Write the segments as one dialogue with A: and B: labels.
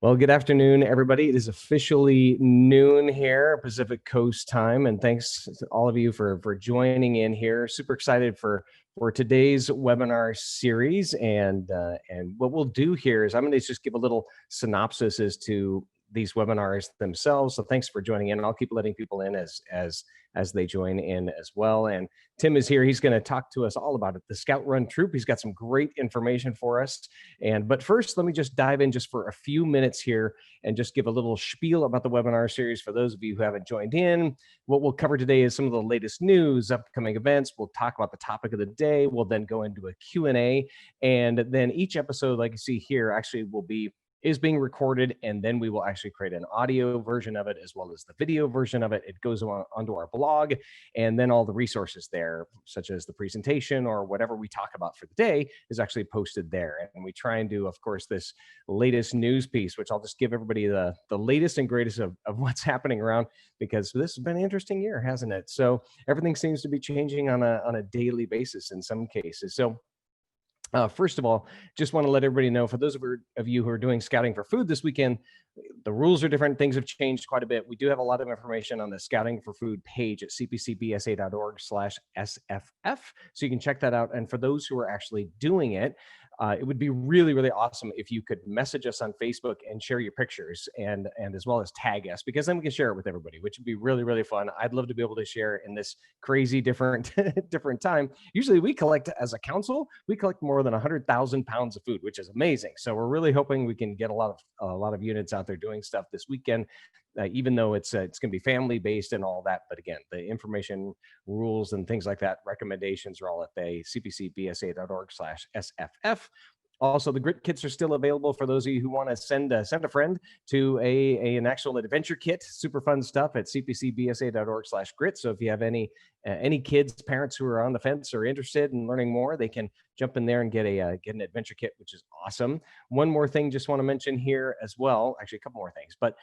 A: Well, good afternoon, everybody. It is officially noon here, Pacific Coast time, and thanks to all of you for joining in here. Super excited for today's webinar series, and what we'll do here is I'm going to just give a little synopsis as to these webinars themselves. So thanks for joining in. I'll keep letting people in as they join in as well. And Tim is here. He's going to talk to us all about it. The Scout Run Troop. He's got some great information for us. But first, let me just dive in just for a few minutes here and just give a little spiel about the webinar series for those of you who haven't joined in. What we'll cover today is some of the latest news, upcoming events. We'll talk about the topic of the day. We'll then go into a Q&A. And then each episode, like you see here, actually is being recorded, and then we will actually create an audio version of it as well as the video version of it. It goes onto our blog, and then all the resources there, such as the presentation or whatever we talk about for the day, is actually posted there. And we try and do, of course, this latest news piece, which I'll just give everybody the latest and greatest of what's happening around, because this has been an interesting year, hasn't it? So everything seems to be changing on a daily basis in some cases. So first of all, just want to let everybody know, for those of you who are doing scouting for food this weekend, the rules are different. Things have changed quite a bit. We do have a lot of information on the Scouting for Food page at cpcbsa.org/sff. So you can check that out. And for those who are actually doing it, it would be really, really awesome if you could message us on Facebook and share your pictures and as well as tag us, because then we can share it with everybody, which would be really, really fun. I'd love to be able to share in this crazy different time. Usually we collect, as a council, we collect more than 100,000 pounds of food, which is amazing. So we're really hoping we can get a lot of units out there doing stuff this weekend. Even though it's going to be family based and all that. But again, the information, rules, and things like that, recommendations are all at the cpcbsa.org/sff. Also, the grit kits are still available for those of you who want to send a friend to an actual adventure kit. Super fun stuff at cpcbsa.org/grit. So if you have any kids, parents who are on the fence or interested in learning more, they can jump in there and get an adventure kit, which is awesome. One more thing, just want to mention here as well. Actually, a couple more things, but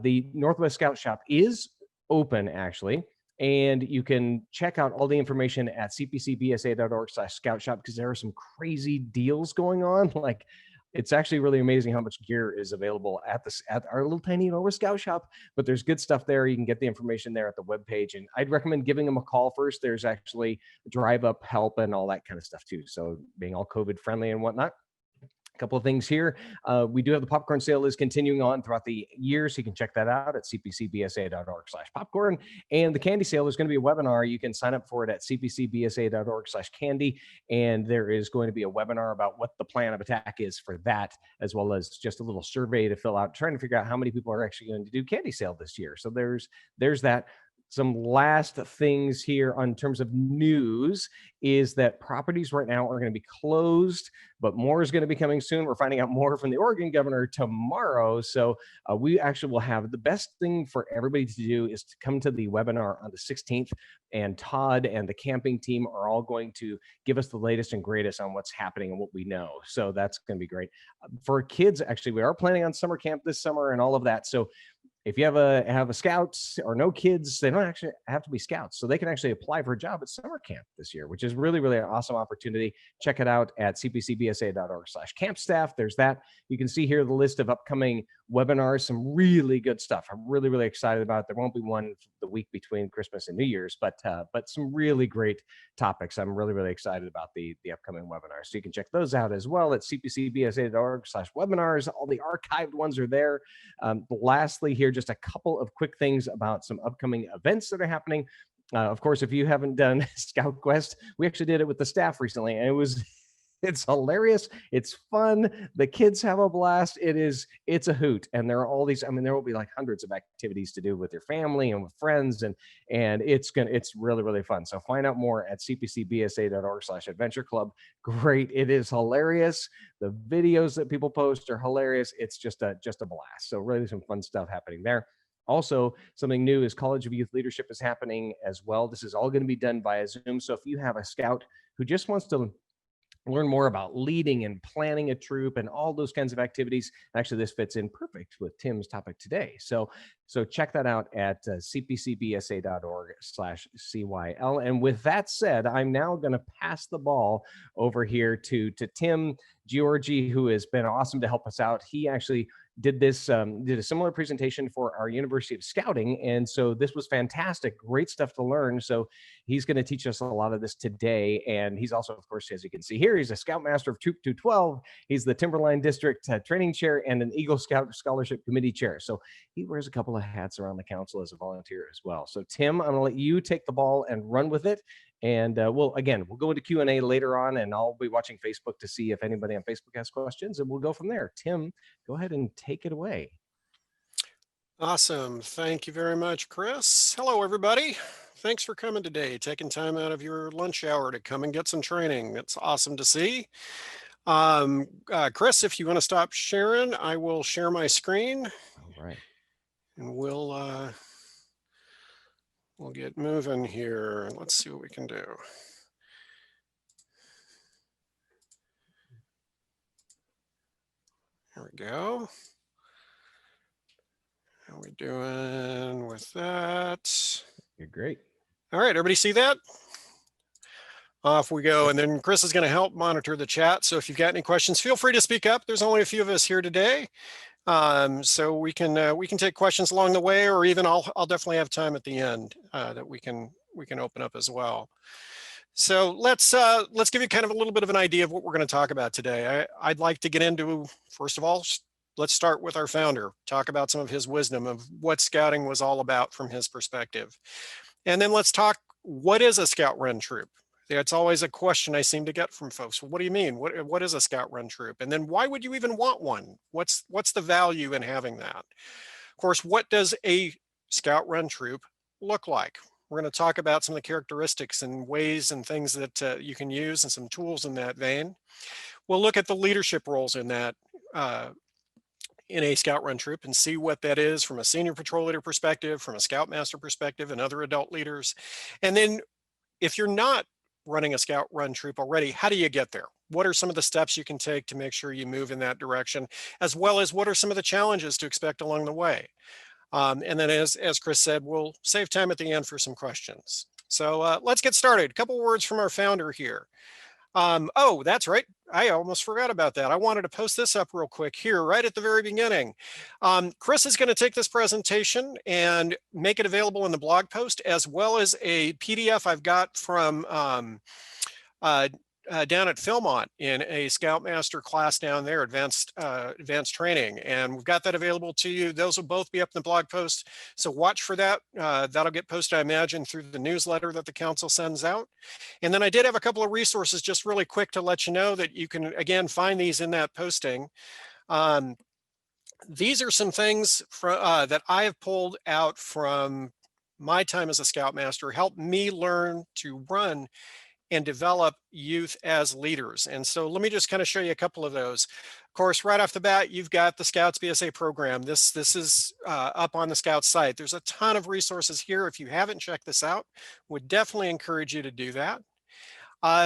A: the Northwest Scout Shop is open actually. And you can check out all the information at cpcbsa.org/scout-shop, because there are some crazy deals going on. Like, it's actually really amazing how much gear is available at our little tiny Northwest Scout Shop. But there's good stuff there. You can get the information there at the webpage. And I'd recommend giving them a call first. There's actually drive-up help and all that kind of stuff too. So being all COVID friendly and whatnot. A couple of things here. We do have the popcorn sale is continuing on throughout the year, so you can check that out at cpcbsa.org/popcorn. And the candy sale is going to be a webinar. You can sign up for it at cpcbsa.org/candy. And there is going to be a webinar about what the plan of attack is for that, as well as just a little survey to fill out, trying to figure out how many people are actually going to do candy sale this year. So there's that. Some last things here on terms of news is that properties right now are going to be closed, but more is going to be coming soon. We're finding out more from the Oregon governor tomorrow. So we actually will have, the best thing for everybody to do is to come to the webinar on the 16th, and Todd and the camping team are all going to give us the latest and greatest on what's happening and what we know. So that's going to be great. For kids, actually, we are planning on summer camp this summer and all of that. So if you have a scouts or no kids, they don't actually have to be scouts. So they can actually apply for a job at summer camp this year, which is really, really an awesome opportunity. Check it out at cpcbsa.org/camp staff. There's that. You can see here the list of upcoming webinars, some really good stuff. I'm really, really excited about it. There won't be one the week between Christmas and New Year's, but some really great topics. I'm really, really excited about the upcoming webinars. So you can check those out as well at cpcbsa.org/webinars. All the archived ones are there. Lastly here, just a couple of quick things about some upcoming events that are happening. Of course, if you haven't done Scout Quest, we actually did it with the staff recently, and it's hilarious. It's fun. The kids have a blast. It's a hoot. And there are all these, there will be like hundreds of activities to do with your family and with friends. And it's really, really fun. So find out more at cpcbsa.org/adventure club. Great. It is hilarious. The videos that people post are hilarious. It's just a blast. So really some fun stuff happening there. Also, something new is College of Youth Leadership is happening as well. This is all going to be done via Zoom. So if you have a scout who just wants to learn more about leading and planning a troop and all those kinds of activities, actually this fits in perfect with Tim's topic today. So check that out at cpcbsa.org/cyl. And with that said, I'm now going to pass the ball over here to Tim Georgie, who has been awesome to help us out. He actually did a similar presentation for our University of Scouting, and so this was fantastic, great stuff to learn. So he's going to teach us a lot of this today, and he's also, of course, as you can see here, he's a Scoutmaster of Troop 212. He's the Timberline District Training Chair and an Eagle Scout Scholarship Committee Chair. So he wears a couple of hats around the council as a volunteer as well. So Tim, I'm going to let you take the ball and run with it. And we'll go into Q&A later on, and I'll be watching Facebook to see if anybody on Facebook has questions, and we'll go from there. Tim, go ahead and take it away.
B: Awesome. Thank you very much, Chris. Hello, everybody. Thanks for coming today, taking time out of your lunch hour to come and get some training. It's awesome to see. Chris, if you want to stop sharing, I will share my screen.
A: All right.
B: And we'll get moving here. Let's see what we can do. There we go. How are we doing with that?
A: You're great.
B: All right, everybody see that? Off we go. And then Chris is going to help monitor the chat. So if you've got any questions, feel free to speak up. There's only a few of us here today. So we can take questions along the way, or even I'll definitely have time at the end that we can open up as well. So let's give you kind of a little bit of an idea of what we're going to talk about today. I'd like to get into, first of all, let's start with our founder, talk about some of his wisdom of what scouting was all about from his perspective. And then let's talk, what is a scout run troop? That's always a question I seem to get from folks. Well, what do you mean? What is a scout run troop? And then why would you even want one? What's the value in having that? Of course, what does a scout run troop look like? We're going to talk about some of the characteristics and ways and things that you can use, and some tools in that vein. We'll look at the leadership roles in that in a scout run troop and see what that is from a senior patrol leader perspective, from a scoutmaster perspective, and other adult leaders. And then if you're not running a scout run troop already, how do you get there? What are some of the steps you can take to make sure you move in that direction, as well as what are some of the challenges to expect along the way? And then as Chris said, we'll save time at the end for some questions. So let's get started. A couple words from our founder here. Oh, that's right. I almost forgot about that. I wanted to post this up real quick here right at the very beginning. Chris is going to take this presentation and make it available in the blog post, as well as a PDF I've got from down at Philmont in a Scoutmaster class down there, advanced training. And we've got that available to you. Those will both be up in the blog post. So watch for that. That'll get posted, I imagine, through the newsletter that the council sends out. And then I did have a couple of resources just really quick to let you know that you can, again, find these in that posting. These are some things that I have pulled out from my time as a Scoutmaster, helped me learn to run and develop youth as leaders. And so let me just kind of show you a couple of those. Of course, right off the bat, you've got the Scouts BSA program. This is up on the Scouts site. There's a ton of resources here. If you haven't checked this out, would definitely encourage you to do that.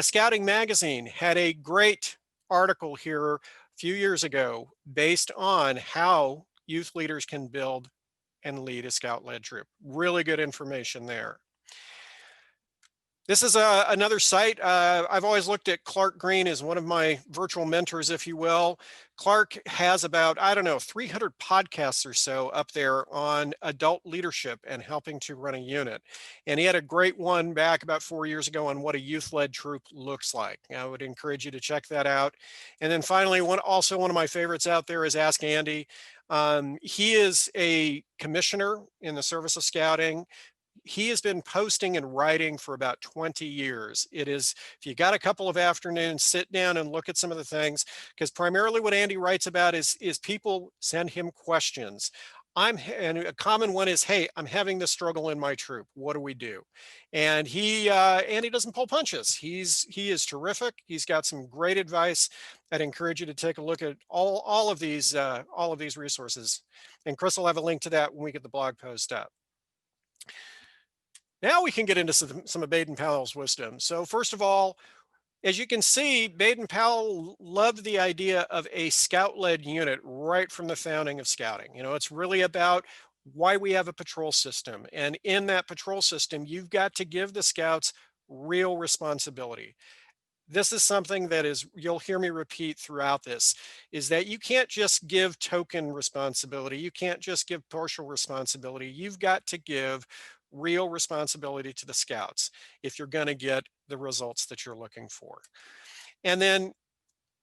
B: Scouting Magazine had a great article here a few years ago based on how youth leaders can build and lead a Scout-led troop. Really good information there. This is another site. I've always looked at Clark Green as one of my virtual mentors, if you will. Clark has about, 300 podcasts or so up there on adult leadership and helping to run a unit. And he had a great one back about 4 years ago on what a youth-led troop looks like. I would encourage you to check that out. And then finally, one of my favorites out there is Ask Andy. He is a commissioner in the service of scouting. He has been posting and writing for about 20 years. It is, if you got a couple of afternoons, sit down and look at some of the things, because primarily what Andy writes about is people send him questions. And a common one is, hey, I'm having this struggle in my troop. What do we do? And Andy doesn't pull punches. He is terrific. He's got some great advice. I'd encourage you to take a look at all of these resources. And Chris will have a link to that when we get the blog post up. Now we can get into some of Baden-Powell's wisdom. So first of all, as you can see, Baden-Powell loved the idea of a scout-led unit right from the founding of scouting. You know, it's really about why we have a patrol system. And in that patrol system, you've got to give the scouts real responsibility. this is something that you'll hear me repeat throughout this, is that you can't just give token responsibility. You can't just give partial responsibility. You've got to give real responsibility to the scouts if you're going to get the results that you're looking for. And then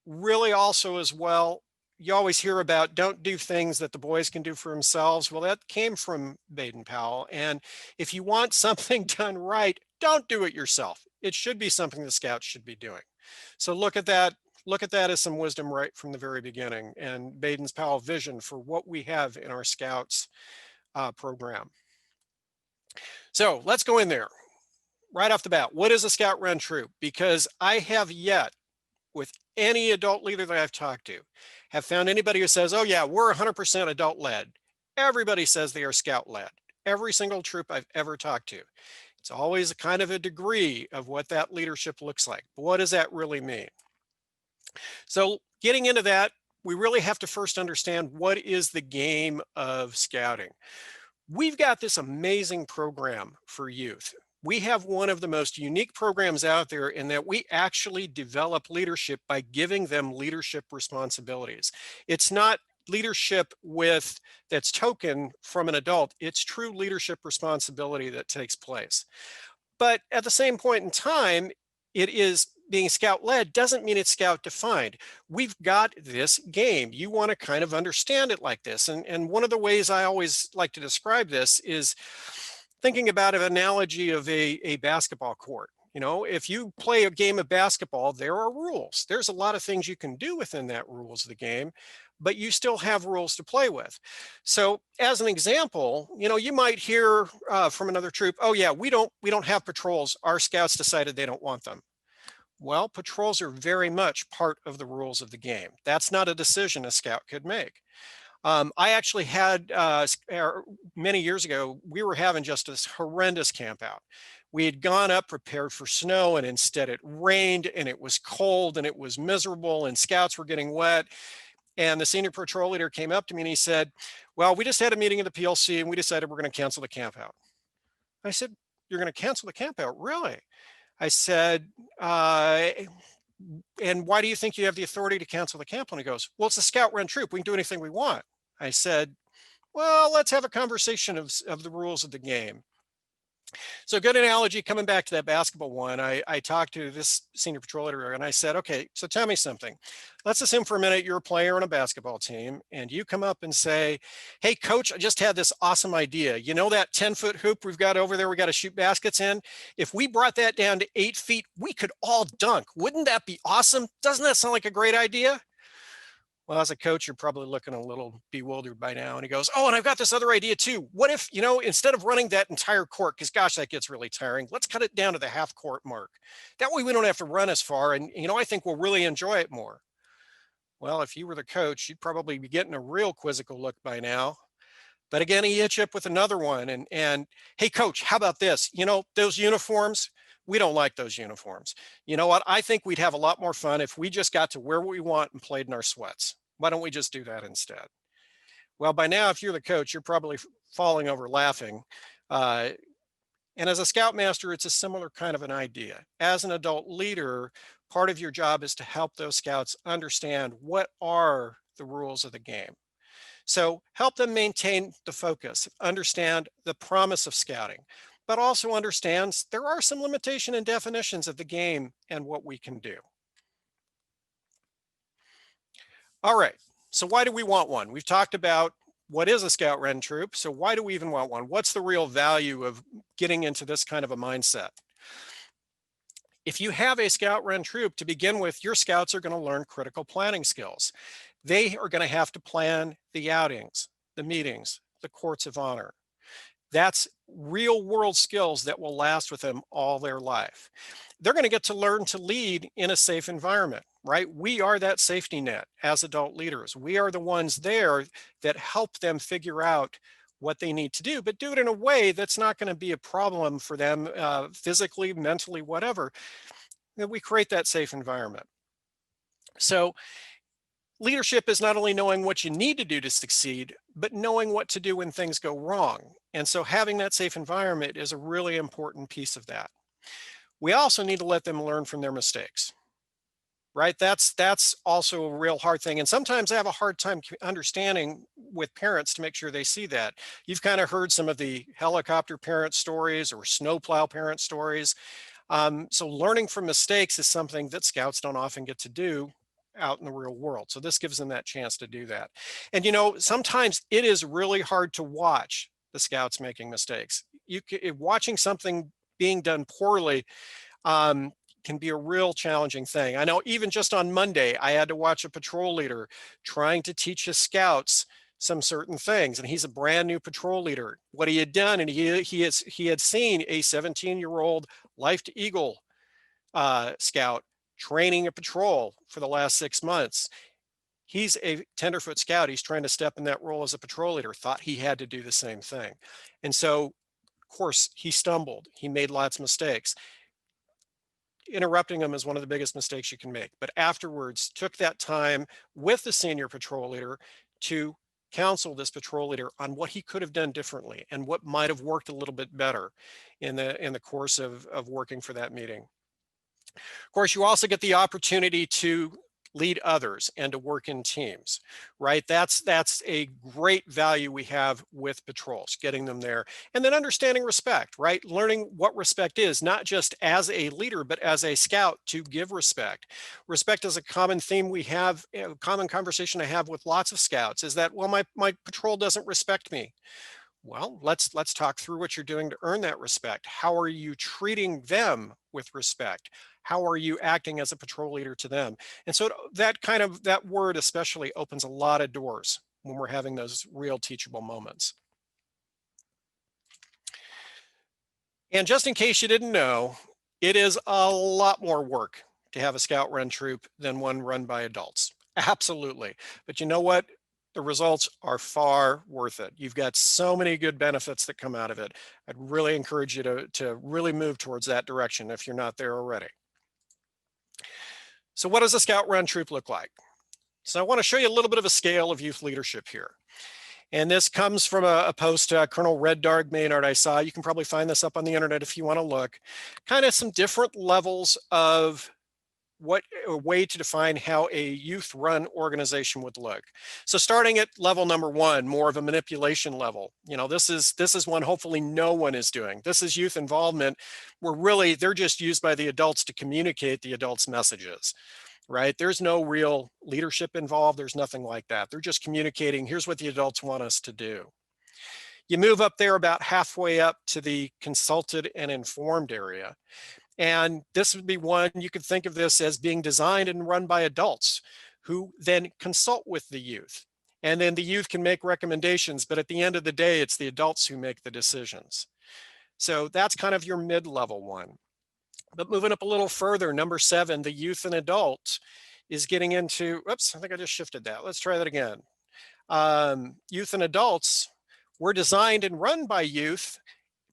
B: really also as well, you always hear about don't do things that the boys can do for themselves. Well, that came from Baden-Powell. And if you want something done right, don't do it yourself. It should be something the scouts should be doing. So look at that. Look at that as some wisdom right from the very beginning, and Baden-Powell vision for what we have in our scouts program. So let's go in there right off the bat. What is a scout run troop? Because I have yet, with any adult leader that I've talked to, have found anybody who says, oh yeah, we're 100% adult led. Everybody says they are scout led. Every single troop I've ever talked to. It's always a kind of a degree of what that leadership looks like. But what does that really mean? So getting into that, we really have to first understand what is the game of scouting. We've got this amazing program for youth. We have one of the most unique programs out there in that we actually develop leadership by giving them leadership responsibilities. It's not leadership that's token from an adult. It's true leadership responsibility that takes place. But at the same point in time, it is being scout led doesn't mean it's scout defined. We've got this game. You want to kind of understand it like this. And one of the ways I always like to describe this is thinking about an analogy of a basketball court. You know, if you play a game of basketball, there are rules. There's a lot of things you can do within that rules of the game, but you still have rules to play with. So as an example, you know, you might hear from another troop, oh yeah, we don't have patrols. Our scouts decided they don't want them. Well, patrols are very much part of the rules of the game. That's not a decision a scout could make. I actually had, many years ago, we were having just this horrendous camp out. We had gone up prepared for snow, and instead it rained and it was cold and it was miserable and scouts were getting wet. And the senior patrol leader came up to me and he said, well, we just had a meeting of the PLC and we decided we're going to cancel the camp out. I said, you're going to cancel the camp out? Really? I said, and why do you think you have the authority to cancel the camp? And he goes, well, it's a scout run troop. We can do anything we want. I said, well, let's have a conversation of the rules of the game. So good analogy, coming back to that basketball one, I talked to this senior patrol leader and I said, okay, so tell me something. Let's assume for a minute you're a player on a basketball team and you come up and say, hey coach, I just had this awesome idea. You know that 10-foot hoop we've got over there, we got to shoot baskets in? If we brought that down to 8 feet, we could all dunk. Wouldn't that be awesome? Doesn't that sound like a great idea? Well, as a coach, you're probably looking a little bewildered by now. And he goes, oh, and I've got this other idea too. What if, you know, instead of running that entire court, because gosh, that gets really tiring, let's cut it down to the half court mark. That way we don't have to run as far. And, you know, I think we'll really enjoy it more. Well, if you were the coach, you'd probably be getting a real quizzical look by now. But again, he hits you up with another one. And hey, coach, how about this? You know, those uniforms, we don't like those uniforms. You know what? I think we'd have a lot more fun if we just got to wear what we want and played in our sweats. Why don't we just do that instead? Well, by now, if you're the coach, you're probably falling over laughing. And as a scoutmaster, it's a similar kind of an idea. As an adult leader, part of your job is to help those scouts understand what are the rules of the game. So help them maintain the focus, understand the promise of scouting, but also understands there are some limitation and definitions of the game and what we can do. All right, so why do we want one? We've talked about what is a scout run troop, so why do we even want one? What's the real value of getting into this kind of a mindset? If you have a scout run troop to begin with, your scouts are going to learn critical planning skills. They are going to have to plan the outings, the meetings, the courts of honor. That's real world skills that will last with them all their life. They're going to get to learn to lead in a safe environment, right? We are that safety net as adult leaders. We are the ones there that help them figure out what they need to do, but do it in a way that's not going to be a problem for them physically, mentally, whatever. That we create that safe environment. So leadership is not only knowing what you need to do to succeed, but knowing what to do when things go wrong. And so having that safe environment is a really important piece of that. We also need to let them learn from their mistakes. right? That's also a real hard thing. And sometimes I have a hard time understanding with parents to make sure they see that. You've kind of heard some of the helicopter parent stories or snowplow parent stories. So learning from mistakes is something that scouts don't often get to do out in the real world. So this gives them that chance to do that. And sometimes it is really hard to watch the scouts making mistakes. Watching something being done poorly um, can be a real challenging thing. I know even just on Monday, I had to watch a patrol leader trying to teach his scouts some certain things, and he's a brand new patrol leader. What he had done, and he had seen a 17-year-old Life to Eagle scout training a patrol for the last 6 months. He's a tenderfoot scout. He's trying to step in that role as a patrol leader, thought he had to do the same thing. And so, of course, he stumbled. He made lots of mistakes. Interrupting him is one of the biggest mistakes you can make. But afterwards, took that time with the senior patrol leader to counsel this patrol leader on what he could have done differently and what might have worked a little bit better in the course of working for that meeting. Of course, you also get the opportunity to lead others and to work in teams, right? That's a great value we have with patrols, getting them there. And then understanding respect, right? Learning what respect is, not just as a leader, but as a scout to give respect. Respect is a common theme we have, a common conversation I have with lots of scouts is that, well, my patrol doesn't respect me. Well, let's talk through what you're doing to earn that respect. How are you treating them with respect? How are you acting as a patrol leader to them? And so that word especially opens a lot of doors when we're having those real teachable moments. And just in case you didn't know, it is a lot more work to have a scout run troop than one run by adults. Absolutely. But you know what? The results are far worth it. You've got so many good benefits that come out of it. I'd really encourage you to really move towards that direction if you're not there already. So what does a scout run troop look like? So I want to show you a little bit of a scale of youth leadership here. And this comes from a post Colonel Red Dog Maynard I saw. You can probably find this up on the internet if you want to look. Kind of some different levels of what a way to define how a youth run organization would look. So starting at level number one, more of a manipulation level. This is one hopefully no one is doing. This is youth involvement where really they're just used by the adults to communicate the adults' messages, right? There's no real leadership involved. There's nothing like that. They're just communicating, here's what the adults want us to do. You move up there about halfway up to the consulted and informed area. And this would be one, you could think of this as being designed and run by adults who then consult with the youth. And then the youth can make recommendations, but at the end of the day, it's the adults who make the decisions. So that's kind of your mid-level one. But moving up a little further, number 7, the youth and adults is getting into, oops, I think I just shifted that. Let's try that again. Youth and adults were designed and run by youth,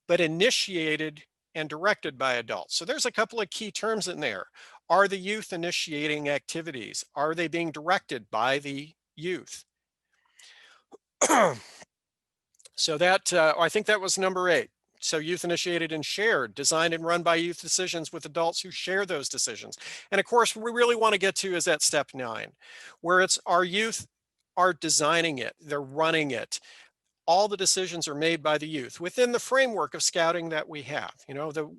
B: but initiated and directed by adults. So there's a couple of key terms in there. Are the youth initiating activities? Are they being directed by the youth? So that, I think that was number 8. So youth initiated and shared, designed and run by youth decisions with adults who share those decisions. And of course, what we really want to get to is that step 9, where it's our youth are designing it, they're running it. All the decisions are made by the youth within the framework of scouting that we have,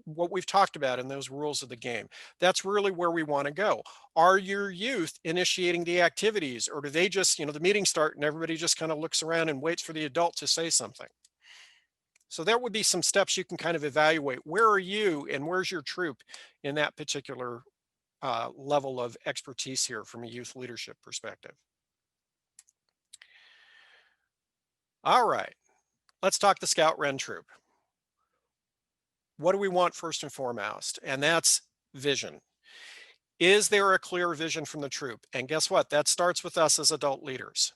B: what we've talked about in those rules of the game. That's really where we want to go. Are your youth initiating the activities, or do they just, the meetings start and everybody just kind of looks around and waits for the adult to say something? So there would be some steps you can kind of evaluate. Where are you and where's your troop in that particular level of expertise here from a youth leadership perspective? All right, let's talk the Scout Run Troop. What do we want first and foremost? And that's vision. Is there a clear vision from the troop? And guess what? That starts with us as adult leaders.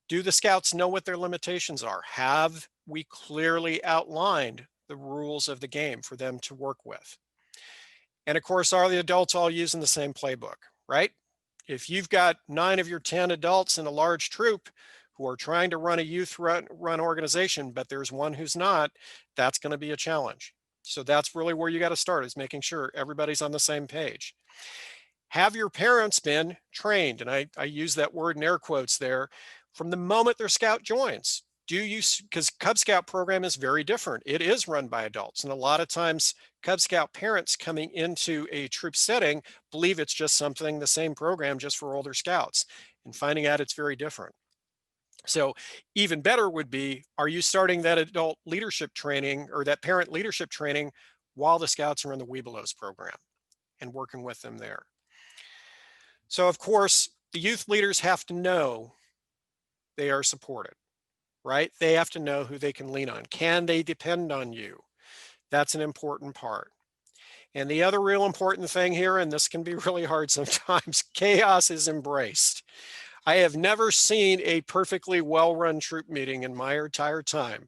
B: Do the scouts know what their limitations are? Have we clearly outlined the rules of the game for them to work with? And of course, are the adults all using the same playbook, right? If you've got 9 of your 10 adults in a large troop who are trying to run a youth run organization, but there's one who's not, that's going to be a challenge. So that's really where you got to start, is making sure everybody's on the same page. Have your parents been trained? And I use that word in air quotes there, from the moment their scout joins. Do you, because Cub Scout program is very different. It is run by adults. And a lot of times Cub Scout parents coming into a troop setting believe it's just something, the same program just for older scouts, and finding out it's very different. So even better would be, are you starting that adult leadership training or that parent leadership training while the scouts are in the Webelos program and working with them there? So of course, the youth leaders have to know they are supported, right? They have to know who they can lean on. Can they depend on you? That's an important part. And the other real important thing here, and this can be really hard sometimes, chaos is embraced. I have never seen a perfectly well-run troop meeting in my entire time.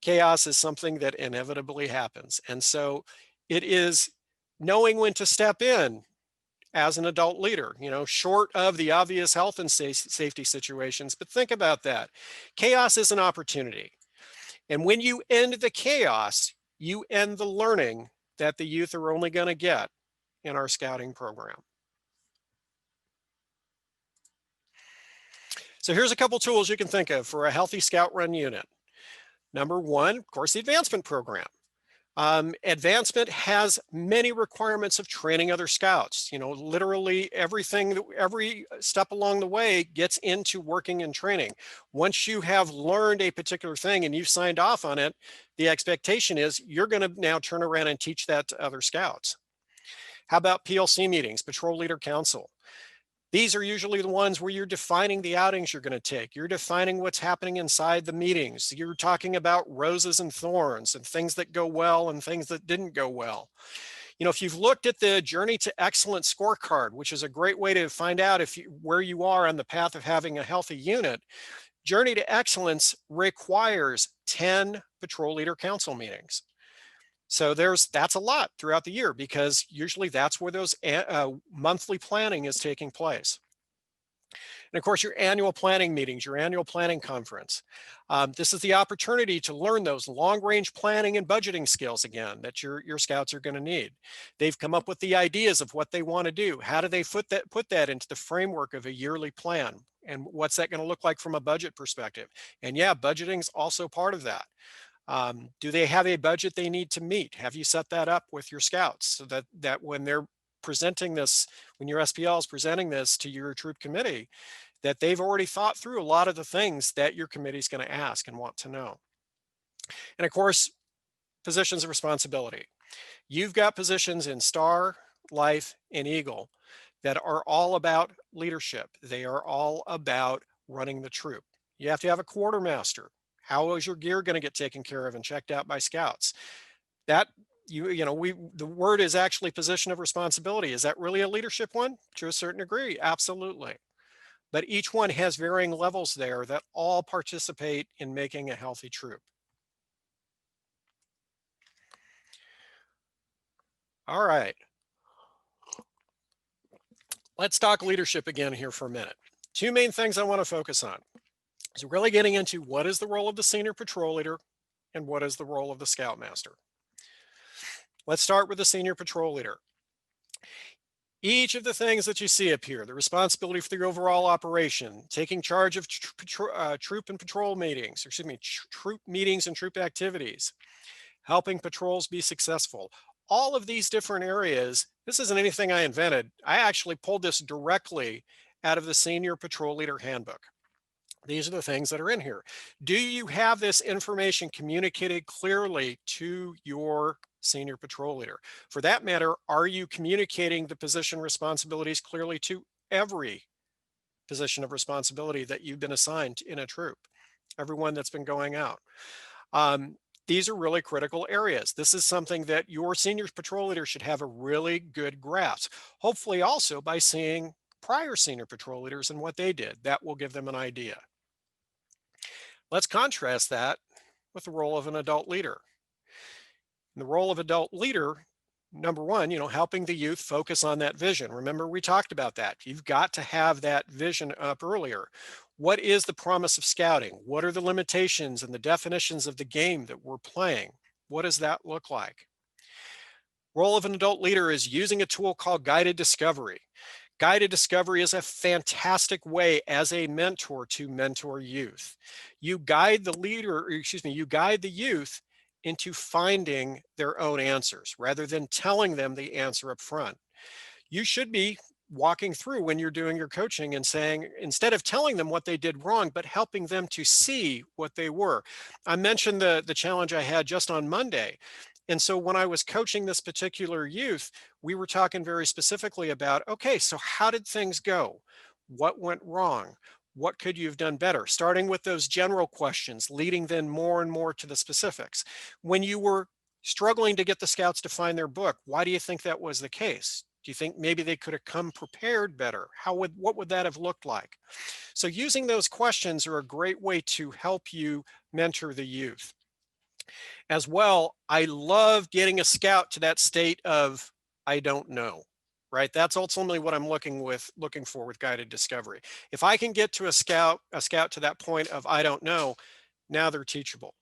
B: Chaos is something that inevitably happens. And so it is knowing when to step in as an adult leader, short of the obvious health and safety situations. But think about that. Chaos is an opportunity. And when you end the chaos, you end the learning that the youth are only going to get in our scouting program. So here's a couple tools you can think of for a healthy scout run unit. Number one, of course, the advancement program. Advancement has many requirements of training other scouts. Literally everything, every step along the way gets into working and training. Once you have learned a particular thing and you've signed off on it, the expectation is you're going to now turn around and teach that to other scouts. How about PLC meetings, Patrol Leader Council? These are usually the ones where you're defining the outings you're going to take. You're defining what's happening inside the meetings. You're talking about roses and thorns and things that go well and things that didn't go well. If you've looked at the Journey to Excellence scorecard, which is a great way to find out where you are on the path of having a healthy unit, Journey to Excellence requires 10 Patrol Leader Council meetings. So that's a lot throughout the year, because usually that's where those monthly planning is taking place. And of course, your annual planning meetings, your annual planning conference. This is the opportunity to learn those long-range planning and budgeting skills again that your scouts are going to need. They've come up with the ideas of what they want to do. How do they put that into the framework of a yearly plan? And what's that going to look like from a budget perspective? And yeah, budgeting is also part of that. Do they have a budget they need to meet? Have you set that up with your scouts so that when they're presenting this, when your SPL is presenting this to your troop committee, that they've already thought through a lot of the things that your committee is going to ask and want to know? And of course, positions of responsibility. You've got positions in Star, Life, and Eagle that are all about leadership. They are all about running the troop. You have to have a quartermaster. How is your gear going to get taken care of and checked out by scouts? The word is actually position of responsibility. Is that really a leadership one? To a certain degree, absolutely. But each one has varying levels there that all participate in making a healthy troop. All right. Let's talk leadership again here for a minute. Two main things I want to focus on. So really getting into what is the role of the senior patrol leader and what is the role of the scoutmaster. Let's start with the senior patrol leader. Each of the things that you see up here, the responsibility for the overall operation, taking charge of troop and patrol meetings, troop meetings and troop activities, helping patrols be successful. All of these different areas, this isn't anything I invented. I actually pulled this directly out of the Senior Patrol Leader Handbook. These are the things that are in here. Do you have this information communicated clearly to your senior patrol leader? For that matter, are you communicating the position responsibilities clearly to every position of responsibility that you've been assigned in a troop, everyone that's been going out? These are really critical areas. This is something that your senior patrol leader should have a really good grasp, hopefully also by seeing prior senior patrol leaders and what they did. That will give them an idea. Let's contrast that with the role of an adult leader. And the role of adult leader, number one, helping the youth focus on that vision. Remember, we talked about that. You've got to have that vision up earlier. What is the promise of scouting? What are the limitations and the definitions of the game that we're playing? What does that look like? Role of an adult leader is using a tool called guided discovery. Guided discovery is a fantastic way as a mentor to mentor youth. You guide the leader, or excuse me, you guide the youth into finding their own answers rather than telling them the answer up front. You should be walking through when you're doing your coaching and saying, instead of telling them what they did wrong, but helping them to see what they were. I mentioned the challenge I had just on Monday. And so when I was coaching this particular youth, we were talking very specifically about, okay, so how did things go? What went wrong? What could you have done better? Starting with those general questions, leading then more and more to the specifics. When you were struggling to get the scouts to find their book, why do you think that was the case? Do you think maybe they could have come prepared better? What would that have looked like? So using those questions are a great way to help you mentor the youth. As well, I love getting a scout to that state of I don't know. Right? That's ultimately what I'm looking for with guided discovery. If I can get to a scout to that point of I don't know, now they're teachable.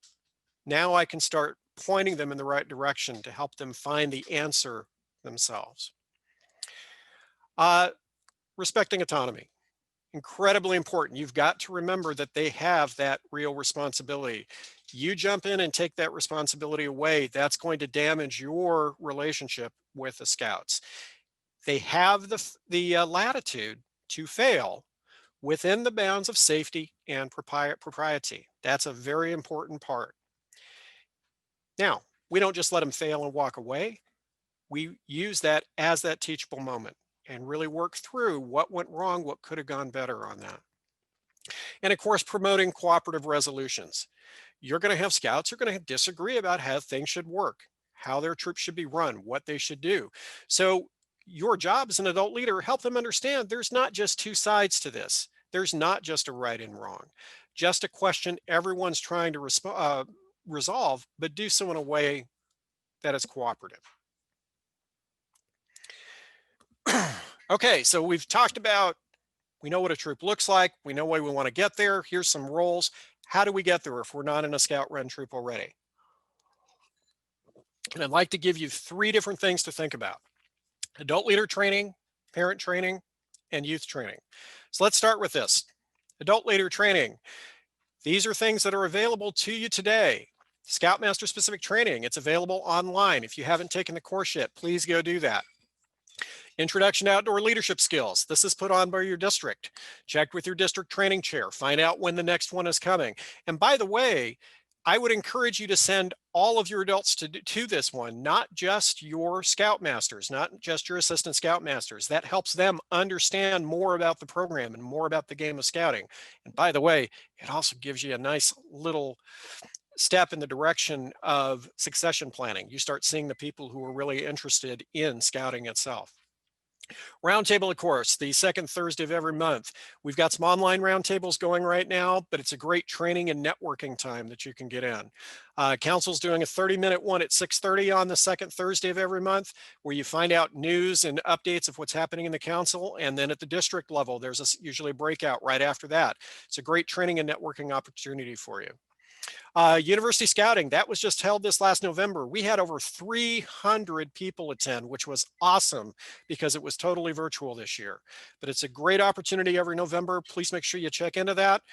B: Now I can start pointing them in the right direction to help them find the answer themselves. Uh, Respecting autonomy, incredibly important. You've got to remember that they have that real responsibility. You jump in and take that responsibility away, that's going to damage your relationship with the scouts. They have the latitude to fail within the bounds of safety and propriety. That's a very important part. Now, we don't just let them fail and walk away. We use that as that teachable moment and really work through what went wrong, what could have gone better on that. And of course, promoting cooperative resolutions. You're going to have scouts who are going to disagree about how things should work, how their troops should be run, what they should do. So your job as an adult leader, help them understand there's not just two sides to this. There's not just a right and wrong, just a question everyone's trying to resolve, but do so in a way that is cooperative. Okay, so we've talked about, we know what a troop looks like. We know why we want to get there. Here's some roles. How do we get there if we're not in a scout run troop already? And I'd like to give you 3 different things to think about: adult leader training, parent training, and youth training. So let's start with this. Adult leader training. These are things that are available to you today. Scoutmaster specific training, it's available online. If you haven't taken the course yet, please go do that. Introduction to Outdoor Leadership Skills. This is put on by your district. Check with your district training chair. Find out when the next one is coming. And by the way, I would encourage you to send all of your adults to this one, not just your scoutmasters, not just your assistant scoutmasters. That helps them understand more about the program and more about the game of scouting. And by the way, it also gives you a nice little step in the direction of succession planning. You start seeing the people who are really interested in scouting itself. Roundtable, of course, the second Thursday of every month. We've got some online roundtables going right now, but it's a great training and networking time that you can get in. Council's doing a 30-minute one at 6:30 on the second Thursday of every month, where you find out news and updates of what's happening in the council. And then at the district level, there's usually a breakout right after that. It's a great training and networking opportunity for you. University Scouting, that was just held this last November. We had over 300 people attend, which was awesome because it was totally virtual this year. But it's a great opportunity every November. Please make sure you check into that.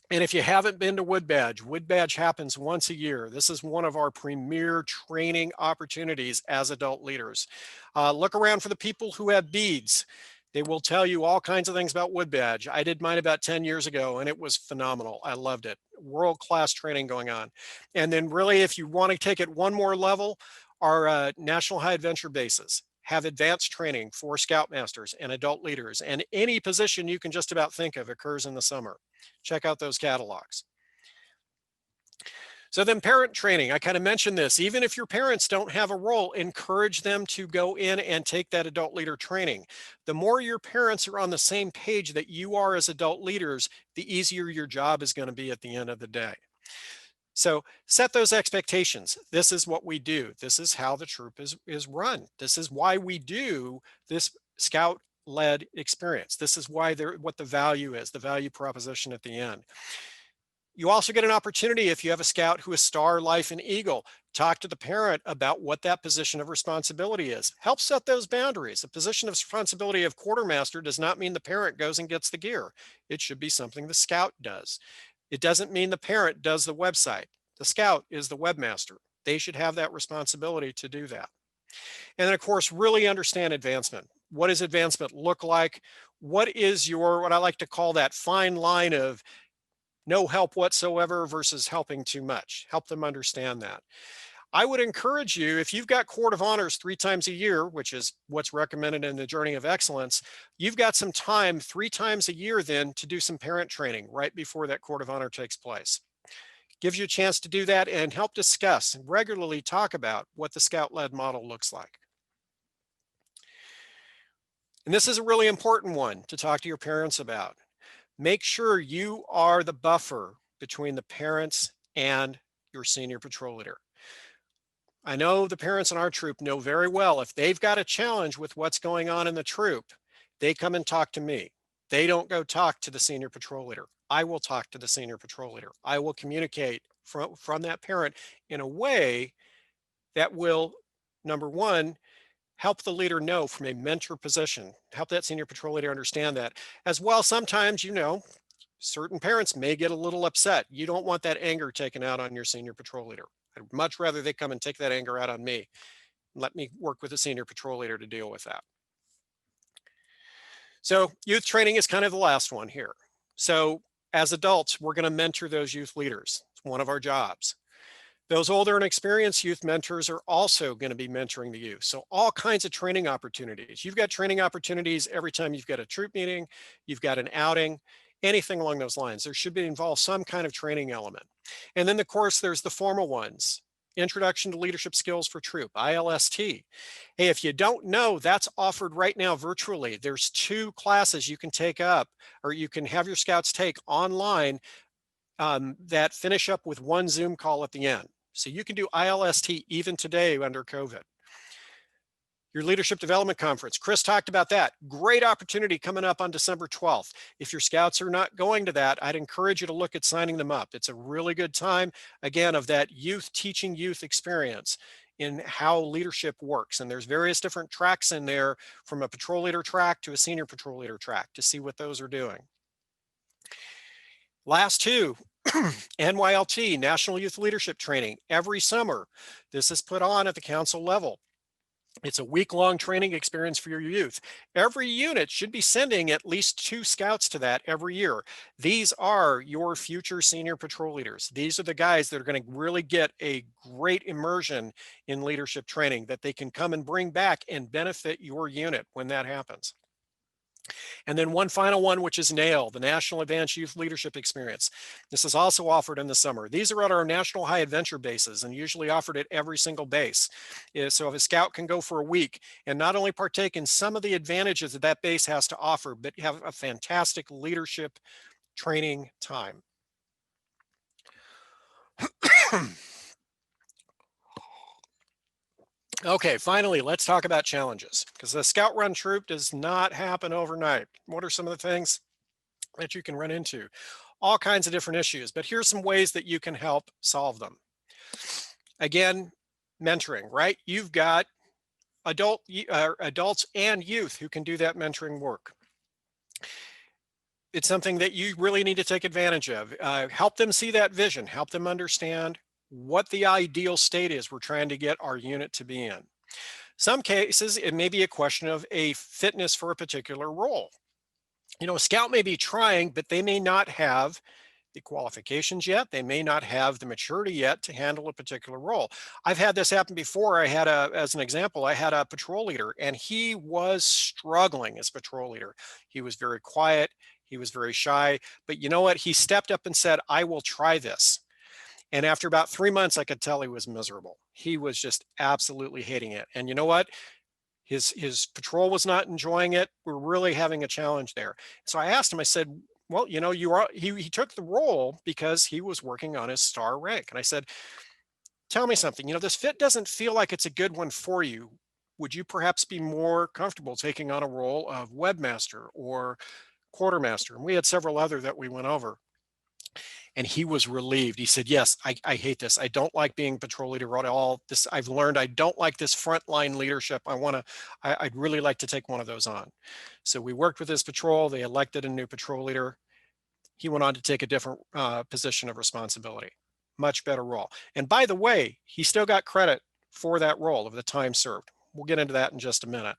B: And if you haven't been to Wood Badge happens once a year. This is one of our premier training opportunities as adult leaders. Look around for the people who have beads. They will tell you all kinds of things about Wood Badge. I did mine about 10 years ago and it was phenomenal. I loved it. World-class training going on. And then really, if you want to take it one more level, our National High Adventure bases have advanced training for scoutmasters and adult leaders, and any position you can just about think of occurs in the summer. Check out those catalogs. So then parent training, I kind of mentioned this, even if your parents don't have a role, encourage them to go in and take that adult leader training. The more your parents are on the same page that you are as adult leaders, the easier your job is going to be at the end of the day. So set those expectations. This is what we do. This is how the troop is run. This is why we do this scout-led experience. This is why what the value is, the value proposition at the end. You also get an opportunity if you have a scout who is Star, Life, and Eagle. Talk to the parent about what that position of responsibility is. Help set those boundaries. The position of responsibility of quartermaster does not mean the parent goes and gets the gear. It should be something the scout does. It doesn't mean the parent does the website. The scout is the webmaster. They should have that responsibility to do that. And then, of course, really understand advancement. What does advancement look like? What is your, what I like to call that fine line of no help whatsoever versus helping too much? Help them understand that. I would encourage you, if you've got Court of Honors 3 times a year, which is what's recommended in the Journey of Excellence, you've got some time 3 times a year then to do some parent training right before that Court of Honor takes place. Gives you a chance to do that and help discuss and regularly talk about what the Scout-led model looks like. And this is a really important one to talk to your parents about. Make sure you are the buffer between the parents and your senior patrol leader. I know the parents in our troop know very well if they've got a challenge with what's going on in the troop, they come and talk to me. They don't go talk to the senior patrol leader. I will talk to the senior patrol leader. I will communicate from that parent in a way that will, number one, help the leader know from a mentor position, help that senior patrol leader understand that. As well, sometimes, certain parents may get a little upset. You don't want that anger taken out on your senior patrol leader. I'd much rather they come and take that anger out on me. Let me work with the senior patrol leader to deal with that. So youth training is kind of the last one here. So as adults, we're going to mentor those youth leaders. It's one of our jobs. Those older and experienced youth mentors are also going to be mentoring the youth. So all kinds of training opportunities. You've got training opportunities every time you've got a troop meeting, you've got an outing, anything along those lines. There should be involved some kind of training element. And then of course, there's the formal ones. Introduction to Leadership Skills for Troop, ILST. Hey, if you don't know, that's offered right now virtually. There's 2 classes you can take up, or you can have your scouts take online that finish up with 1 Zoom call at the end. So you can do ILST even today under COVID. Your Leadership Development Conference, Chris talked about that. Great opportunity coming up on December 12th. If your scouts are not going to that, I'd encourage you to look at signing them up. It's a really good time, again, of that youth teaching youth experience in how leadership works. And there's various different tracks in there, from a patrol leader track to a senior patrol leader track, to see what those are doing. Last 2, NYLT, National Youth Leadership Training, every summer. This is put on at the council level. It's a week-long training experience for your youth. Every unit should be sending at least 2 scouts to that every year. These are your future senior patrol leaders. These are the guys that are going to really get a great immersion in leadership training that they can come and bring back and benefit your unit when that happens. And then one final one, which is NAIL, the National Advanced Youth Leadership Experience. This is also offered in the summer. These are at our National High Adventure bases and usually offered at every single base. So if a scout can go for a week and not only partake in some of the advantages that that base has to offer, but have a fantastic leadership training time. Okay, finally, let's talk about challenges, because the scout run troop does not happen overnight. What are some of the things that you can run into? All kinds of different issues, but here's some ways that you can help solve them. Again, mentoring, right? You've got adults and youth who can do that mentoring work. It's something that you really need to take advantage of. Help them see that vision, help them understand what the ideal state is we're trying to get our unit to be in. Some cases, it may be a question of a fitness for a particular role. A scout may be trying, but they may not have the qualifications yet. They may not have the maturity yet to handle a particular role. I've had this happen before. As an example, I had a patrol leader, and he was struggling as patrol leader. He was very quiet. He was very shy, but you know what? He stepped up and said, I will try this. And after about 3 months, I could tell he was miserable. He was just absolutely hating it. And you know what? His patrol was not enjoying it. We're really having a challenge there. So I asked him, I said, well, he took the role because he was working on his star rank. And I said, tell me something, this fit doesn't feel like it's a good one for you. Would you perhaps be more comfortable taking on a role of webmaster or quartermaster? And we had several other that we went over. And he was relieved. He said, yes, I hate this. I don't like being patrol leader at all. This, I've learned I don't like this frontline leadership. I'd really like to take one of those on. So we worked with his patrol. They elected a new patrol leader. He went on to take a different position of responsibility, much better role. And by the way, he still got credit for that role of the time served. We'll get into that in just a minute.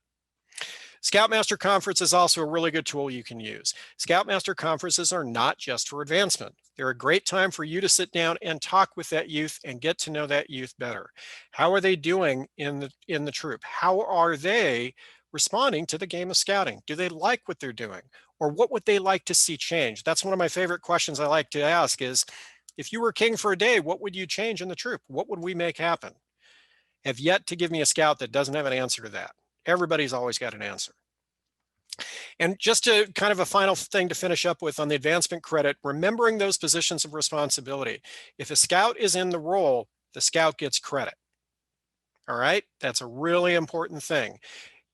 B: Scoutmaster Conference is also a really good tool you can use. Scoutmaster Conferences are not just for advancement. They're a great time for you to sit down and talk with that youth and get to know that youth better. How are they doing in the troop? How are they responding to the game of scouting? Do they like what they're doing? Or what would they like to see change? That's one of my favorite questions I like to ask is, if you were king for a day, what would you change in the troop? What would we make happen? Have yet to give me a scout that doesn't have an answer to that. Everybody's always got an answer. And just to kind of a final thing to finish up with on the advancement credit, remembering those positions of responsibility. If a scout is in the role, the scout gets credit. All right, that's a really important thing.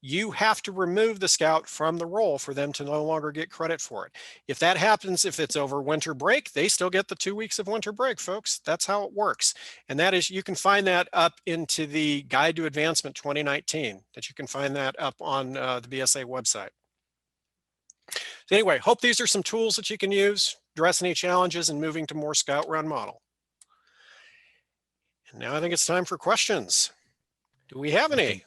B: You have to remove the scout from the role for them to no longer get credit for it. If that happens, if it's over winter break, they still get the 2 weeks of winter break, folks. That's how it works. And that is, you can find that up into the Guide to Advancement 2019, that you can find that up on the BSA website. So anyway, hope these are some tools that you can use, address any challenges in moving to more scout run model. And now I think it's time for questions. Do we have any?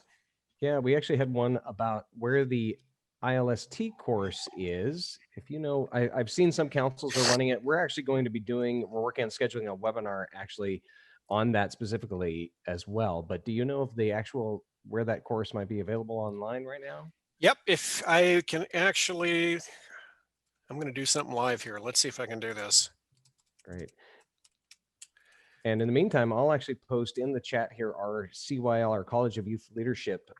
A: Yeah, we actually had one about where the ILST course is. If you know, I've seen some councils are running it. We're actually going to be we're working on scheduling a webinar actually on that specifically as well. But do you know if the actual, where that course might be available online right now?
B: Yep, if I can actually, I'm going to do something live here. Let's see if I can do this.
A: Great. And in the meantime, I'll actually post in the chat here our CYL, our College of Youth Leadership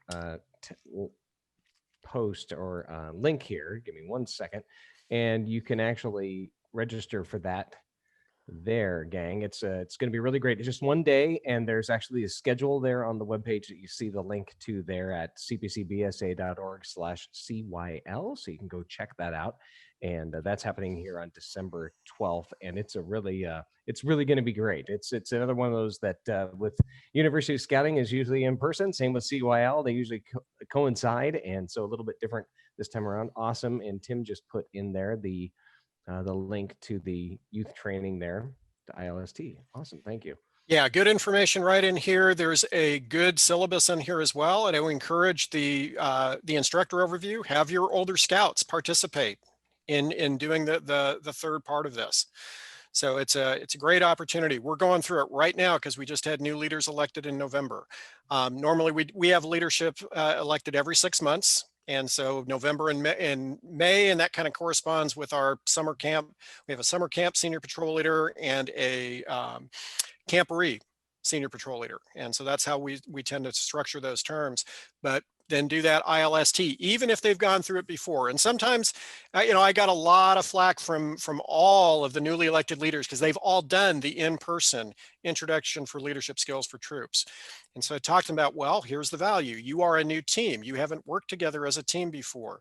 A: post or link here. Give me 1 second. And you can actually register for that there, gang. It's going to be really great. It's just 1 day, and there's actually a schedule there on the webpage that you see the link to there at cpcbsa.org/CYL. So you can go check that out. And that's happening here on December 12th. And it's really going to be great. It's another one of those that with University of Scouting is usually in person. Same with CYL. They usually coincide. And so a little bit different this time around. Awesome. And Tim just put in there the link to the youth training there, to ILST. Awesome. Thank you.
B: Yeah, good information right in here. There's a good syllabus in here as well. And I would encourage the instructor overview. Have your older scouts participate in doing the third part of this. So it's a great opportunity. We're going through it right now because we just had new leaders elected in November. Normally we have leadership elected every 6 months. And so November and May, and that kind of corresponds with our summer camp. We have a summer camp senior patrol leader and a camporee senior patrol leader. And so that's how we tend to structure those terms. But then do that ILST, even if they've gone through it before. And sometimes, I got a lot of flack from all of the newly elected leaders because they've all done the in-person introduction for leadership skills for troops. And so I talked to them about, well, here's the value. You are a new team. You haven't worked together as a team before.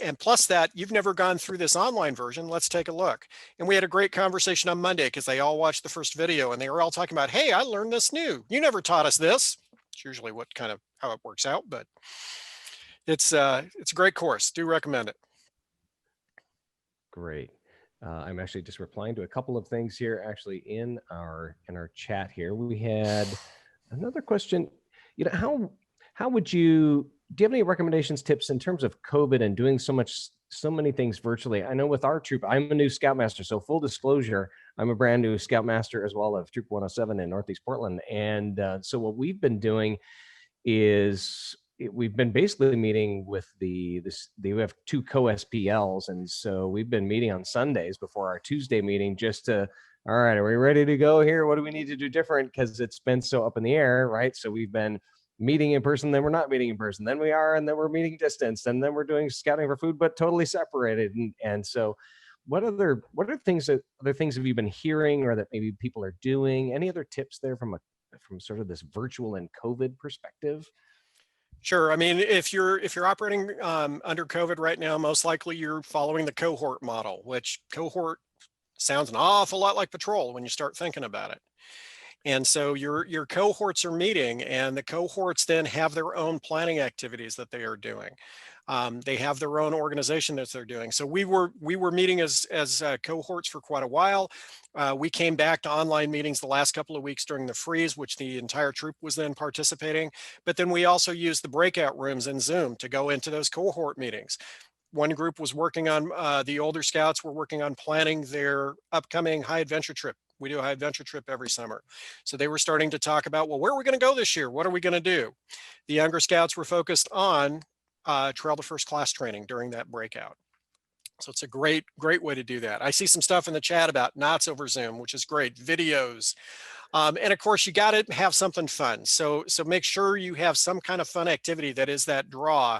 B: And plus that, you've never gone through this online version. Let's take a look. And we had a great conversation on Monday because they all watched the first video and they were all talking about, hey, I learned this new. You never taught us this. It's usually how it works out, but it's a great course. Do recommend it.
A: Great. I'm actually just replying to a couple of things here actually in our chat here. We had another question. How would you, do you have any recommendations, tips in terms of COVID and doing so many things virtually? I know with our troop, I'm a new Scoutmaster. So full disclosure, I'm a brand new Scoutmaster as well of Troop 107 in Northeast Portland. And so what we've been doing is we've been basically meeting with we have 2 co-SPLs. And so we've been meeting on Sundays before our Tuesday meeting just to, all right, are we ready to go here? What do we need to do different? Because it's been so up in the air, right? So we've been meeting in person, then we're not meeting in person, then we are, and then we're meeting distance, and then we're doing scouting for food, but totally separated. And so what other things have you been hearing or that maybe people are doing? Any other tips there from sort of this virtual and COVID perspective?
B: Sure. I mean, if you're operating under COVID right now, most likely you're following the cohort model, which cohort Sounds an awful lot like patrol when you start thinking about it. And so your cohorts are meeting, and the cohorts then have their own planning activities that they are doing. They have their own organization that they're doing. So we were meeting as cohorts for quite a while. We came back to online meetings the last couple of weeks during the freeze, which the entire troop was then participating. But then we also used the breakout rooms in Zoom to go into those cohort meetings. One group was working on, the older scouts were working on planning their upcoming high adventure trip. We do a high adventure trip every summer. So they were starting to talk about, well, where are we going to go this year? What are we going to do? The younger scouts were focused on trail to first class training during that breakout. So it's a great way to do that. I see some stuff in the chat about knots over Zoom, which is great. Videos. And of course, you got to have something fun. So make sure you have some kind of fun activity that is that draw.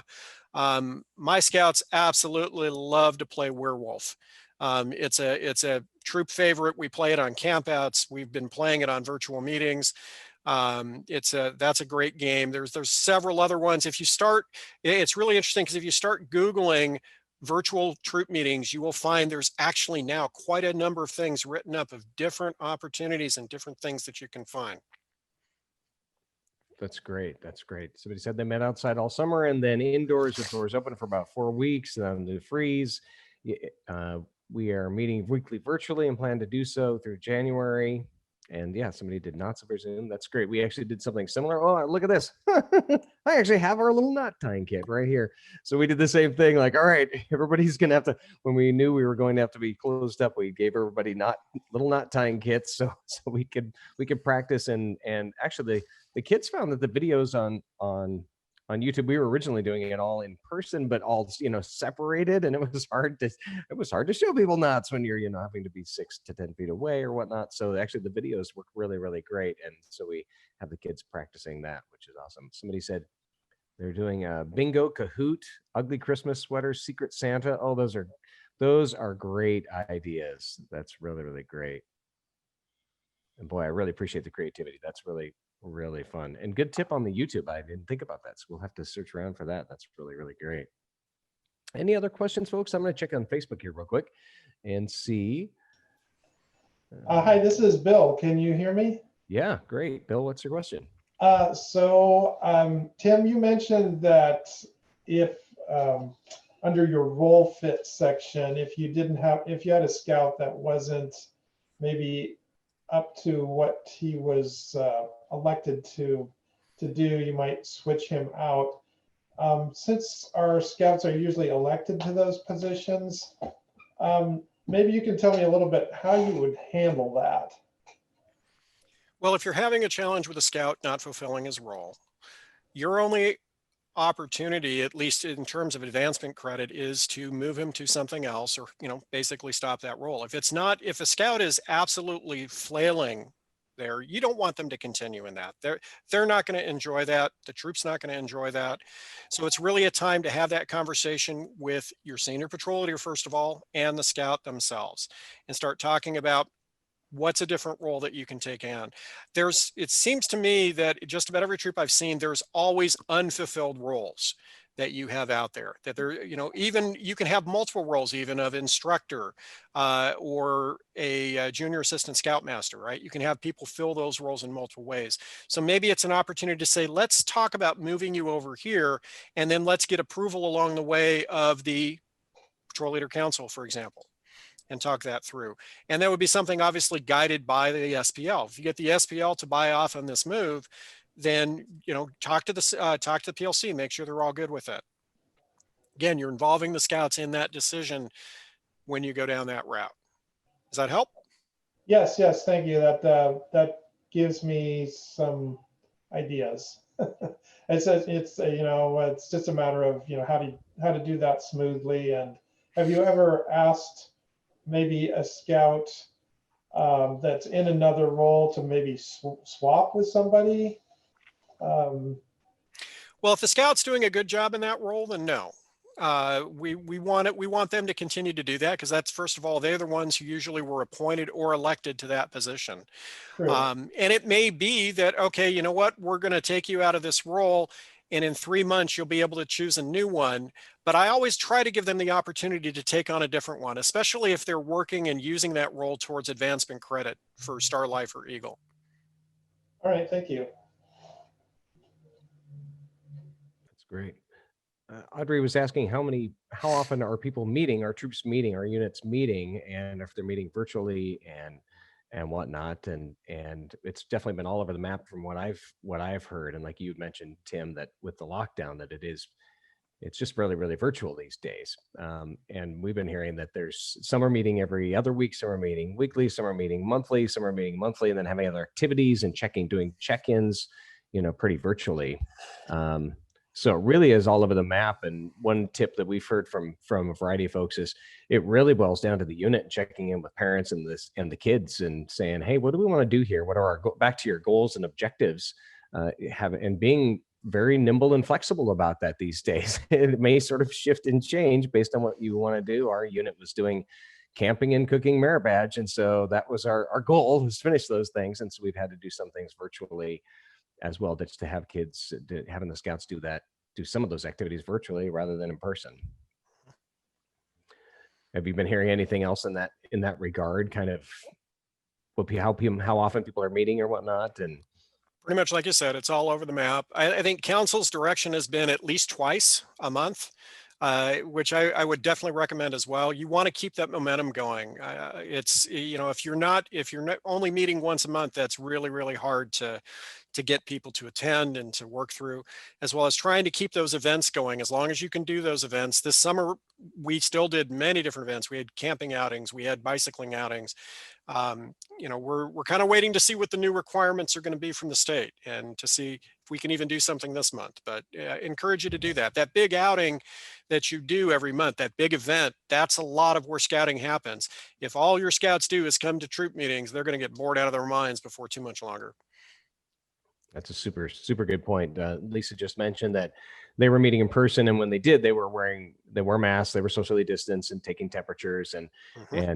B: My scouts absolutely love to play werewolf. It's a troop favorite. We play it on campouts. We've been playing it on virtual meetings. That's a great game. There's several other ones. If you start, it's really interesting because if you start Googling virtual troop meetings, you will find there's actually now quite a number of things written up of different opportunities and different things that you can find.
A: That's great. That's great. Somebody said they met outside all summer and then indoors with doors open for about 4 weeks. Then the freeze. We are meeting weekly virtually and plan to do so through January. And yeah, somebody did knots over Zoom. That's great. We actually did something similar. Oh, look at this. I actually have our little knot tying kit right here. So we did the same thing. Like, all right, everybody's going to have to, when we knew we were going to have to be closed up, we gave everybody little knot tying kits. So we could practice. And actually the kids found that the videos on YouTube, we were originally doing it all in person, but all, separated. And it was hard to show people knots when you're, having to be 6 to 10 feet away or whatnot. So actually the videos work really, really great. And so we have the kids practicing that, which is awesome. Somebody said they're doing a bingo, Kahoot, ugly Christmas sweaters, Secret Santa. Oh, those are great ideas. That's really, really great. And boy, I really appreciate the creativity. That's really, really fun. And good tip on the YouTube. I didn't think about that. So we'll have to search around for that. That's really, really great. Any other questions, folks? I'm going to check on Facebook here real quick and see.
C: Hi, this is Bill. Can you hear me?
A: Yeah, great. Bill, what's your question?
C: Tim, you mentioned that if under your role fit section, if you had a scout that wasn't maybe up to what he was elected to do, you might switch him out. Since our scouts are usually elected to those positions, maybe you can tell me a little bit how you would handle that.
B: Well, if you're having a challenge with a scout not fulfilling his role, your only opportunity, at least in terms of advancement credit, is to move him to something else, or basically stop that role. If a scout is absolutely flailing there, you don't want them to continue in that. They're not going to enjoy that. The troop's not going to enjoy that. So it's really a time to have that conversation with your senior patrol leader, first of all, and the scout themselves, and start talking about what's a different role that you can take on. It seems to me that just about every troop I've seen, there's always unfulfilled roles that you have out there, that even you can have multiple roles, even of instructor or a junior assistant scoutmaster, right? You can have people fill those roles in multiple ways. So maybe it's an opportunity to say, let's talk about moving you over here, and then let's get approval along the way of the Patrol Leader Council, for example, and talk that through. And that would be something obviously guided by the SPL. If you get the SPL to buy off on this move, then talk to the PLC, make sure they're all good with it. Again, you're involving the scouts in that decision when you go down that route. Does that help?
C: Yes, thank you. That gives me some ideas. It's just a matter of how to do that smoothly. And have you ever asked maybe a scout that's in another role to maybe swap with somebody?
B: Well, if the scout's doing a good job in that role, then no. We want them to continue to do that, because that's, first of all, they're the ones who usually were appointed or elected to that position. And it may be that, okay, you know what, we're going to take you out of this role, and in 3 months you'll be able to choose a new one. But I always try to give them the opportunity to take on a different one, especially if they're working and using that role towards advancement credit for Star Life or Eagle.
C: All right, thank you.
A: That's great. Audrey was asking how often are people meeting, our troops meeting, our units meeting, and if they're meeting virtually and whatnot. And it's definitely been all over the map from what I've heard. And like you mentioned, Tim, that with the lockdown, that it's just really, really virtual these days. And we've been hearing that there's some are meeting every other week, some are meeting weekly, some are meeting monthly, some are meeting monthly, and then having other activities and doing check-ins, pretty virtually. So it really is all over the map. And one tip that we've heard from a variety of folks is it really boils down to the unit checking in with parents and the kids and saying, hey, what do we want to do here? What are our back to your goals and objectives? And being very nimble and flexible about that these days. It may sort of shift and change based on what you want to do. Our unit was doing camping and cooking merit badge, and so that was our goal, was to finish those things. And so we've had to do some things virtually as well, just to have kids, having the scouts do some of those activities virtually rather than in person. Have you been hearing anything else in that regard, kind of how often people are meeting or whatnot? And
B: pretty much like you said, it's all over the map. I think council's direction has been at least twice a month, which I would definitely recommend as well. You want to keep that momentum going. It's, if you're not only meeting once a month, that's really, really hard to get people to attend and to work through, as well as trying to keep those events going as long as you can do those events. This summer, we still did many different events. We had camping outings, we had bicycling outings. We're kind of waiting to see what the new requirements are going to be from the state and to see if we can even do something this month. But encourage you to do that. That big outing that you do every month, that big event, that's a lot of where scouting happens. If all your scouts do is come to troop meetings, they're going to get bored out of their minds before too much longer.
A: That's a super, super good point. Lisa just mentioned that they were meeting in person, and when they did, they wore masks, they were socially distanced and taking temperatures, and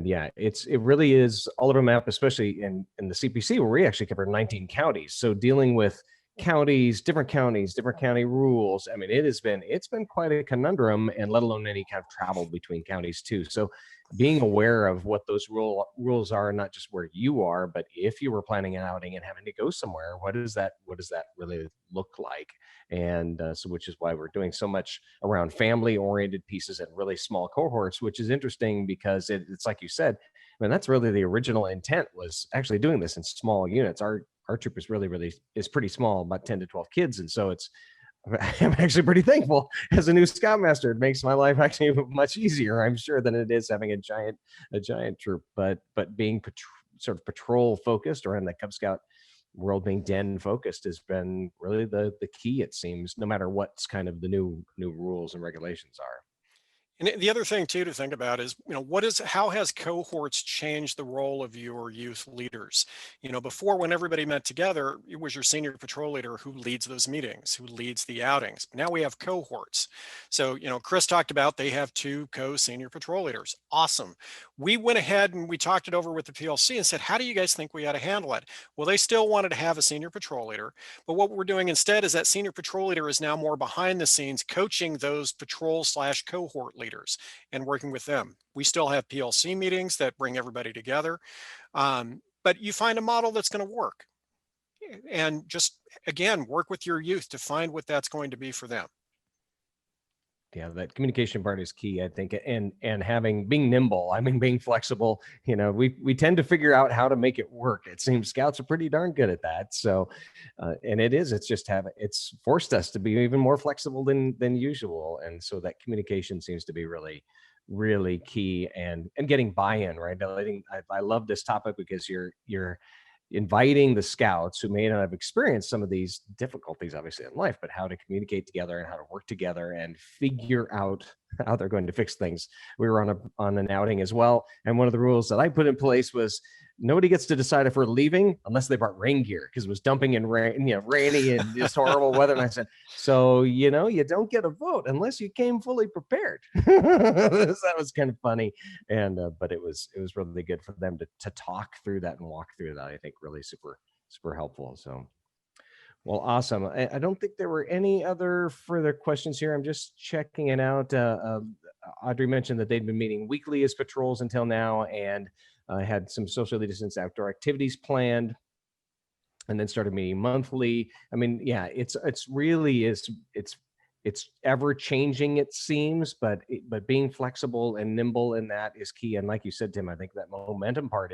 A: yeah, it really is all over the map, especially in the CPC, where we actually cover 19 counties. So dealing with different county rules. I mean, it's been quite a conundrum, and let alone any kind of travel between counties too. So being aware of what those rules are, not just where you are, but if you were planning an outing and having to go somewhere, what does that really look like? And so, which is why we're doing so much around family-oriented pieces and really small cohorts, which is interesting because it's like you said, I mean, that's really the original intent, was actually doing this in small units. Our troop is really is pretty small, about 10 to 12 kids, and so I'm actually pretty thankful as a new scoutmaster. It makes my life actually much easier, I'm sure, than it is having a giant troop. But being sort of patrol focused, or in the Cub Scout world being den focused, has been really the key, it seems, no matter what's kind of the new rules and regulations are.
B: And the other thing too to think about is, how has cohorts changed the role of your youth leaders? Before, when everybody met together, it was your senior patrol leader who leads those meetings, who leads the outings. Now we have cohorts. So, Chris talked about they have 2 co-senior patrol leaders. Awesome. We went ahead and we talked it over with the PLC and said, how do you guys think we ought to handle it? Well, they still wanted to have a senior patrol leader, but what we're doing instead is that senior patrol leader is now more behind the scenes, coaching those patrol/cohort leaders and working with them. We still have PLC meetings that bring everybody together, but you find a model that's going to work, and just, again, work with your youth to find what that's going to be for them.
A: Yeah, that communication part is key, I think, and being nimble. I mean, being flexible. We tend to figure out how to make it work. It seems scouts are pretty darn good at that. So, and it's forced us to be even more flexible than usual. And so that communication seems to be really, really key, and getting buy-in, right? I love this topic because you're inviting the scouts who may not have experienced some of these difficulties, obviously, in life, but how to communicate together and how to work together and figure out how they're going to fix things. We were on an outing as well, and one of the rules that I put in place was nobody gets to decide if we're leaving unless they brought rain gear, because it was dumping in rain, rainy and just horrible weather. And I said, so you don't get a vote unless you came fully prepared. That was kind of funny, and but it was really good for them to talk through that and walk through that. I think really super, super helpful. So, Well, awesome. I don't think there were any other further questions here. I'm just checking it out. Audrey mentioned that they'd been meeting weekly as patrols until now, and had some socially distanced outdoor activities planned, and then started meeting monthly. I mean, yeah, it's really is it's ever changing, it seems, but being flexible and nimble in that is key. And like you said, Tim, I think that momentum part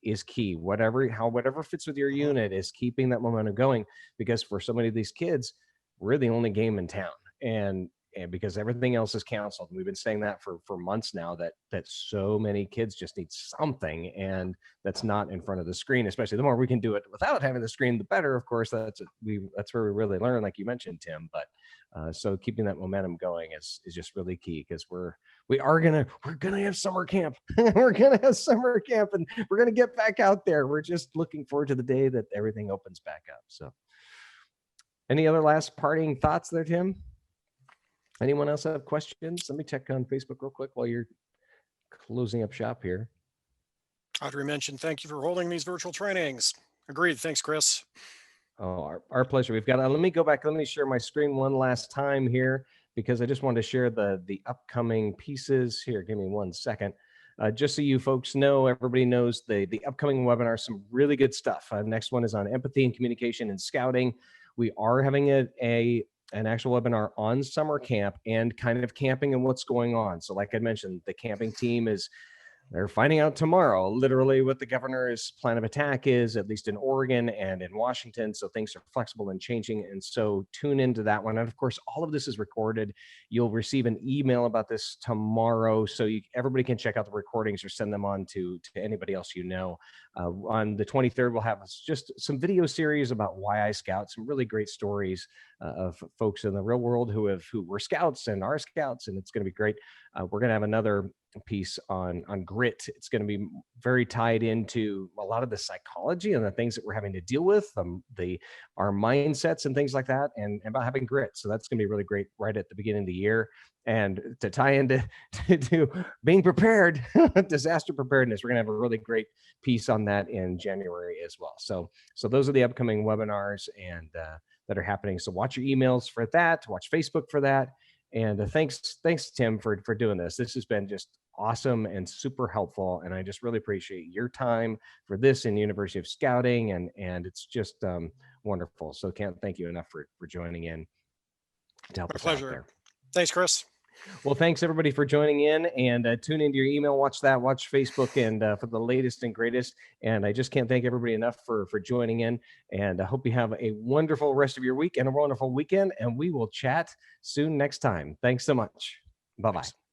A: is key. Whatever fits with your unit is keeping that momentum going, because for so many of these kids, we're the only game in town, and because everything else is canceled. We've been saying that for months now, that so many kids just need something, and that's not in front of the screen. Especially the more we can do it without having the screen, the better. Of course, that's where we really learn, like you mentioned, Tim. But so keeping that momentum going is just really key, because we're gonna have summer camp. We're gonna have summer camp, and we're gonna get back out there. We're just looking forward to the day that everything opens back up. So, any other last parting thoughts there, Tim? Anyone else have questions? Let me check on Facebook real quick while you're closing up shop here.
B: Audrey mentioned, thank you for holding these virtual trainings. Agreed. Thanks, Chris.
A: Oh, our pleasure. We've got, let me go back. Let me share my screen one last time here, because I just wanted to share the upcoming pieces here. Give me 1 second. Just so you folks know, everybody knows the upcoming webinar, some really good stuff. Next one is on empathy and communication and scouting. We are having an actual webinar on summer camp and kind of camping and what's going on. So like I mentioned, the camping team they're finding out tomorrow, literally, what the governor's plan of attack is, at least in Oregon and in Washington. So things are flexible and changing. And so tune into that one. And of course, all of this is recorded. You'll receive an email about this tomorrow, so everybody can check out the recordings or send them on to anybody else you know. On the 23rd, we'll have just some video series about why I scout, some really great stories of folks in the real world who were scouts and are scouts, and it's going to be great. We're going to have another piece on grit. It's going to be very tied into a lot of the psychology and the things that we're having to deal with, our mindsets and things like that, and about having grit. So that's going to be really great right at the beginning of the year. And to tie into to being prepared, disaster preparedness, we're going to have a really great piece on that in January as well. So those are the upcoming webinars and that are happening. So watch your emails for that, watch Facebook for that. And thanks, Tim, for doing this. This has been just awesome and super helpful. And I just really appreciate your time for this in University of Scouting. And it's just wonderful. So can't thank you enough for joining in to help us out there.
B: Thanks, Chris.
A: Well, thanks everybody for joining in, and tune into your email, watch Facebook, and for the latest and greatest. And I just can't thank everybody enough for joining in, and I hope you have a wonderful rest of your week and a wonderful weekend, and we will chat soon next time. Thanks so much. Bye-bye.